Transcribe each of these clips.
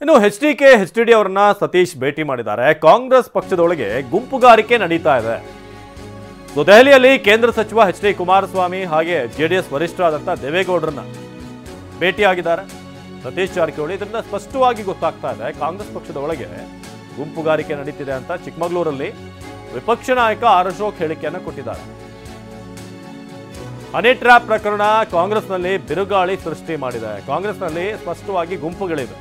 ಇನ್ನು ಎಚ್.ಡಿ. ಅವರನ್ನ ಸತೀಶ್ ಭೇಟಿ ಮಾಡಿದ್ದಾರೆ. ಕಾಂಗ್ರೆಸ್ ಪಕ್ಷದೊಳಗೆ ಗುಂಪುಗಾರಿಕೆ ನಡೀತಾ ಇದೆ. ದೆಹಲಿಯಲ್ಲಿ ಕೇಂದ್ರ ಸಚಿವ ಎಚ್.ಡಿ. ಕುಮಾರಸ್ವಾಮಿ ಹಾಗೆ ಜೆಡಿಎಸ್ ವರಿಷ್ಠರಾದಂಥ ದೇವೇಗೌಡರನ್ನ ಭೇಟಿಯಾಗಿದ್ದಾರೆ ಸತೀಶ್ ಜಾರಕಿಹೊಳಿ. ಇದರಿಂದ ಸ್ಪಷ್ಟವಾಗಿ ಗೊತ್ತಾಗ್ತಾ ಇದೆ ಕಾಂಗ್ರೆಸ್ ಪಕ್ಷದ ಒಳಗೆ ಗುಂಪುಗಾರಿಕೆ ನಡೀತಿದೆ ಅಂತ. ಚಿಕ್ಕಮಗಳೂರಲ್ಲಿ ವಿಪಕ್ಷ ನಾಯಕ ಆರ್ ಅಶೋಕ್ ಹೇಳಿಕೆಯನ್ನು ಕೊಟ್ಟಿದ್ದಾರೆ. ಹನಿ ಟ್ರ್ಯಾಪ್ ಪ್ರಕರಣ ಕಾಂಗ್ರೆಸ್ನಲ್ಲಿ ಬಿರುಗಾಳಿ ಸೃಷ್ಟಿ ಮಾಡಿದೆ. ಕಾಂಗ್ರೆಸ್ನಲ್ಲಿ ಸ್ಪಷ್ಟವಾಗಿ ಗುಂಪುಗಳಿವೆ.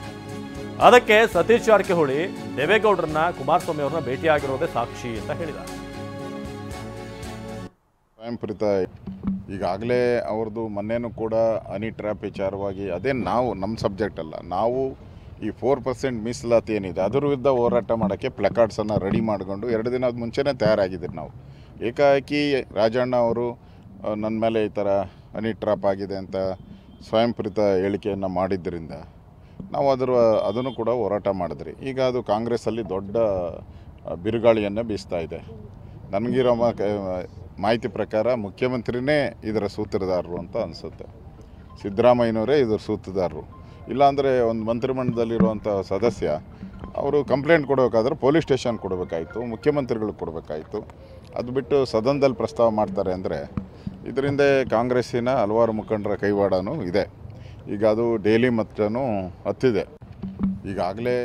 ಅದಕ್ಕೆ ಸತೀಶ್ ಜಾರಕಿಹೊಳಿ ದೇವೇಗೌಡರನ್ನ ಕುಮಾರಸ್ವಾಮಿ ಅವರನ್ನ ಭೇಟಿಯಾಗಿರೋದೇ ಸಾಕ್ಷಿ ಅಂತ ಹೇಳಿದ್ದಾರೆ. ಸ್ವಯಂಪ್ರೀತ ಈಗಾಗಲೇ ಅವ್ರದ್ದು ಮೊನ್ನೆನೂ ಕೂಡ ಹನಿ ಟ್ರ್ಯಾಪ್ ವಿಚಾರವಾಗಿ ಅದೇ ನಮ್ಮ ಸಬ್ಜೆಕ್ಟ್ ಅಲ್ಲ, ನಾವು ಈ 4% ಮೀಸಲಾತಿ ಏನಿದೆ ಅದರ ವಿರುದ್ಧ ಹೋರಾಟ ಮಾಡೋಕ್ಕೆ ಪ್ಲಕಾರ್ಡ್ಸನ್ನು ರೆಡಿ ಮಾಡಿಕೊಂಡು 2 ದಿನದ ಮುಂಚೆನೇ ತಯಾರಾಗಿದ್ದೀರಿ ನಾವು. ಏಕಾಏಕಿ ರಾಜಣ್ಣ ಅವರು ನನ್ನ ಮೇಲೆ ಈ ಥರ ಹನಿ ಟ್ರ್ಯಾಪ್ ಆಗಿದೆ ಅಂತ ಸ್ವಯಂಪ್ರೀತ ಹೇಳಿಕೆಯನ್ನು ಮಾಡಿದ್ದರಿಂದ ನಾವು ಅದನ್ನು ಕೂಡ ಹೋರಾಟ ಮಾಡಿದ್ರಿ. ಈಗ ಅದು ಕಾಂಗ್ರೆಸ್ಸಲ್ಲಿ ದೊಡ್ಡ ಬಿರುಗಾಳಿಯನ್ನು ಬೀಸ್ತಾ ಇದೆ. ನನಗಿರೋ ಮಾಹಿತಿ ಪ್ರಕಾರ ಮುಖ್ಯಮಂತ್ರಿನೇ ಇದರ ಸೂತ್ರಧಾರರು ಅಂತ ಅನಿಸುತ್ತೆ. ಸಿದ್ದರಾಮಯ್ಯನವರೇ ಇದರ ಸೂತ್ರಧಾರರು. ಇಲ್ಲಾಂದರೆ ಒಂದು ಮಂತ್ರಿಮಂಡಲದಲ್ಲಿರುವಂಥ ಸದಸ್ಯ ಅವರು ಕಂಪ್ಲೇಂಟ್ ಕೊಡಬೇಕಾದ್ರೆ ಪೊಲೀಸ್ ಸ್ಟೇಷನ್ ಕೊಡಬೇಕಾಯಿತು, ಮುಖ್ಯಮಂತ್ರಿಗಳಿಗೆ ಕೊಡಬೇಕಾಯಿತು. ಅದು ಬಿಟ್ಟು ಸದನದಲ್ಲಿ ಪ್ರಸ್ತಾವ ಮಾಡ್ತಾರೆ ಅಂದರೆ ಇದರಿಂದ ಕಾಂಗ್ರೆಸ್ಸಿನ ಹಲವಾರು ಮುಖಂಡರ ಕೈವಾಡನೂ ಇದೆ. ಈಗ ಅದು ಡೈಲಿ ಮಟ್ಟನೂ ಹತ್ತಿದೆ. ಈಗಾಗಲೇ